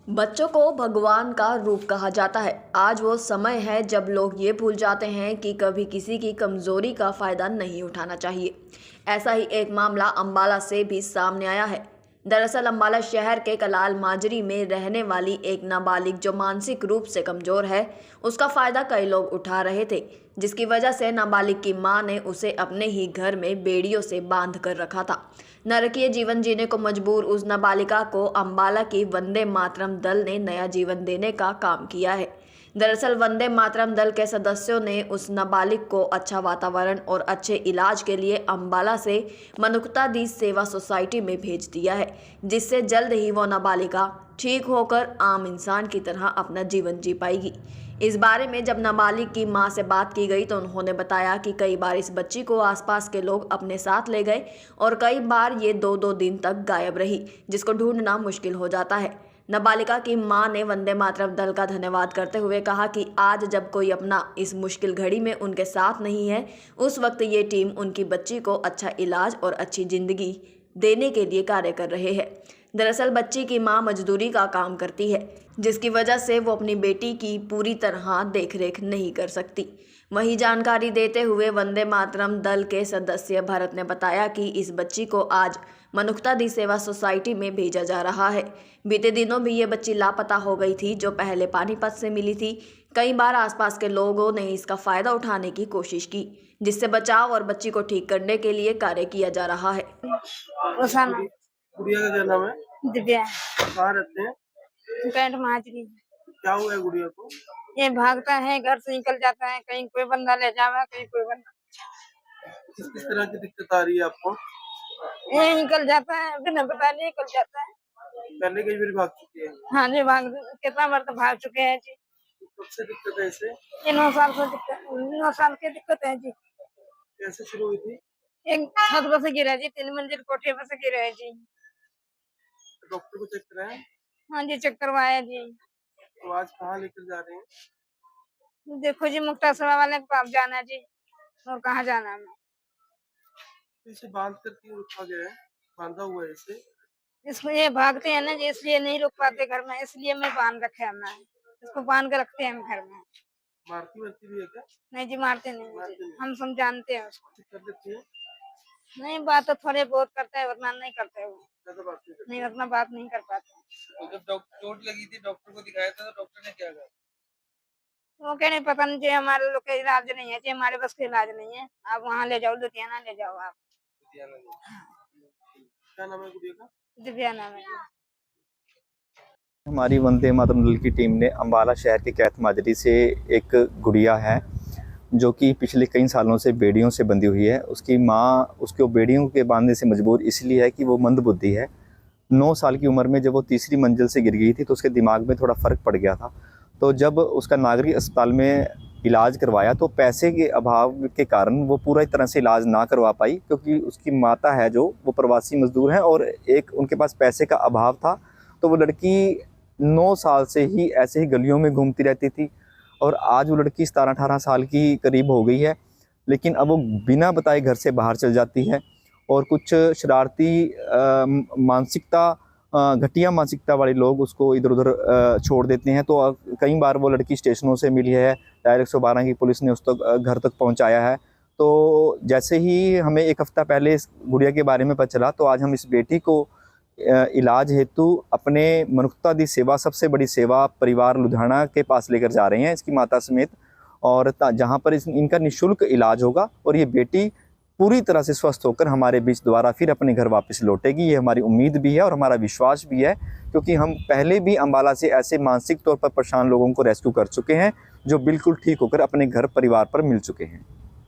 बच्चों को भगवान का रूप कहा जाता है। आज वो समय है जब लोग ये भूल जाते हैं कि कभी किसी की कमजोरी का फायदा नहीं उठाना चाहिए। ऐसा ही एक मामला अंबाला से भी सामने आया है। दरअसल अंबाला शहर के कलाल माजरी में रहने वाली एक नाबालिग जो मानसिक रूप से कमजोर है, उसका फायदा कई लोग उठा रहे थे, जिसकी वजह से नाबालिग की मां ने उसे अपने ही घर में बेड़ियों से बांध कर रखा था। नरकीय जीवन जीने को मजबूर उस नाबालिगा को अंबाला की वंदे मातरम दल ने नया जीवन देने का काम किया है। दरअसल वंदे मातरम दल के सदस्यों ने उस नाबालिग को अच्छा वातावरण और अच्छे इलाज के लिए अंबाला से मनुक्ता दी सेवा सोसाइटी में भेज दिया है, जिससे जल्द ही वो नाबालिगा ठीक होकर आम इंसान की तरह अपना जीवन जी पाएगी। इस बारे में जब नाबालिग की मां से बात की गई तो उन्होंने बताया कि कई बार इस बच्ची को आसपास के लोग अपने साथ ले गए और कई बार ये 2-2 दिन तक गायब रही, जिसको ढूंढना मुश्किल हो जाता है। नाबालिगा की मां ने वंदे मातरम दल का धन्यवाद करते हुए कहा कि आज जब कोई अपना इस मुश्किल घड़ी में उनके साथ नहीं है, उस वक्त ये टीम उनकी बच्ची को अच्छा इलाज और अच्छी जिंदगी देने के लिए कार्य कर रहे हैं। दरअसल बच्ची की मां मजदूरी का काम करती है, जिसकी वजह से वो अपनी बेटी की पूरी तरह देखरेख नहीं कर सकती। वहीं जानकारी देते हुए वंदे मातरम दल के सदस्य भरत ने बताया कि इस बच्ची को आज मनुक्ता दी सेवा सोसाइटी में भेजा जा रहा है। बीते दिनों भी ये बच्ची लापता हो गई थी, जो पहले पानीपत से मिली थी। कई बार आसपास के लोगों ने इसका फायदा उठाने की कोशिश की, जिससे बचाव और बच्ची को ठीक करने के लिए कार्य किया जा रहा है। गुड़िया का क्या नाम है? दिव्या। कहाँ रहते हैं? पेंट माजरी। क्या हुआ है गुड़िया को? ये भागता है, घर से निकल जाता है, कहीं कोई बंदा ले जावा, कहीं कोई बंदा। किस तरह की दिक्कत आ रही है आपको? ये निकल जाता है, बिना बताए निकल जाता है। पहले कई बार भाग चुकी है? हाँ जी, कितना बार तो भाग चुके हैं जी। कब से दिक्कत है इसे? ये 9 साल की दिक्कत है जी। कैसे शुरू हुई थी? एक छत पर से गिरा जी, 3 मंजिल कोठे पर से गिरा है जी। डॉक्टर को चेक कराया? हाँ जी, चेक करवाया जी। तो आज कहाँ लेकर जा रहे हैं? देखो जी, मुक्ता सेवा वाले को आप जाना है जी, और कहाँ जाना है? इसे बांध कर क्यों रखा गया है? बांधा हुआ है इसे? इसको ये भागते हैं ना जी, इसलिए नहीं रुक पाते घर में, इसलिए मैं बांध रखे हमने। इसको बांध के रखते हैं हम घर में। मारती भी है क्या? नहीं जी, मारते नहीं। हम समझाते हैं उसको। कर देती है? नहीं, बात तो थोड़े बहुत करता है, वरना नहीं करते वो। ज्यादा बात नहीं करती। नहीं, उतना बात नहीं कर पाते। तो जब चोट लगी थी डॉक्टर को दिखाया था, तो डॉक्टर ने क्या कहा? वो कह नहीं, पता नहीं जी, हमारे लोग का इलाज नहीं है जी, हमारे बस का इलाज नहीं है। आप वहाँ ले जाओ, लुधियाना ले जाओ आप। क्या नाम है गुड़िया का? दिव्या नाम है। हमारी वंदे मातरम दल की टीम ने अंबाला शहर के कैथ माजरी से एक गुड़िया है जो कि पिछले कई सालों से बेड़ियों से बंधी हुई है। उसकी माँ उसको बेड़ियों के बांधने से मजबूर इसलिए है कि वो मंदबुद्धि है। 9 साल की उम्र में जब वो तीसरी मंजिल से गिर गई थी तो उसके दिमाग में थोड़ा फ़र्क पड़ गया था। तो जब उसका नागरिक अस्पताल में इलाज करवाया तो पैसे के अभाव के कारण वो पूरी तरह से इलाज ना करवा पाई, क्योंकि उसकी माता है जो वो प्रवासी मजदूर हैं और एक उनके पास पैसे का अभाव था। तो वो लड़की 9 साल से ही ऐसे ही गलियों में घूमती रहती थी और आज वो लड़की 17-18 साल की करीब हो गई है, लेकिन अब वो बिना बताए घर से बाहर चल जाती है और कुछ शरारती घटिया मानसिकता वाले लोग उसको इधर उधर छोड़ देते हैं। तो कई बार वो लड़की स्टेशनों से मिली है, डायरेक्ट 112 की पुलिस ने उस तक घर तक पहुंचाया है। तो जैसे ही हमें 1 हफ्ता पहले इस गुड़िया के बारे में पता चला तो आज हम इस बेटी को इलाज हेतु अपने मनुक्ता दी सेवा, सबसे बड़ी सेवा परिवार लुधियाना के पास लेकर जा रहे हैं इसकी माता समेत, और जहां पर इनका निःशुल्क इलाज होगा और ये बेटी पूरी तरह से स्वस्थ होकर हमारे बीच दोबारा फिर अपने घर वापस लौटेगी। ये हमारी उम्मीद भी है और हमारा विश्वास भी है, क्योंकि हम पहले भी अंबाला से ऐसे मानसिक तौर पर परेशान लोगों को रेस्क्यू कर चुके हैं जो बिल्कुल ठीक होकर अपने घर परिवार पर मिल चुके हैं।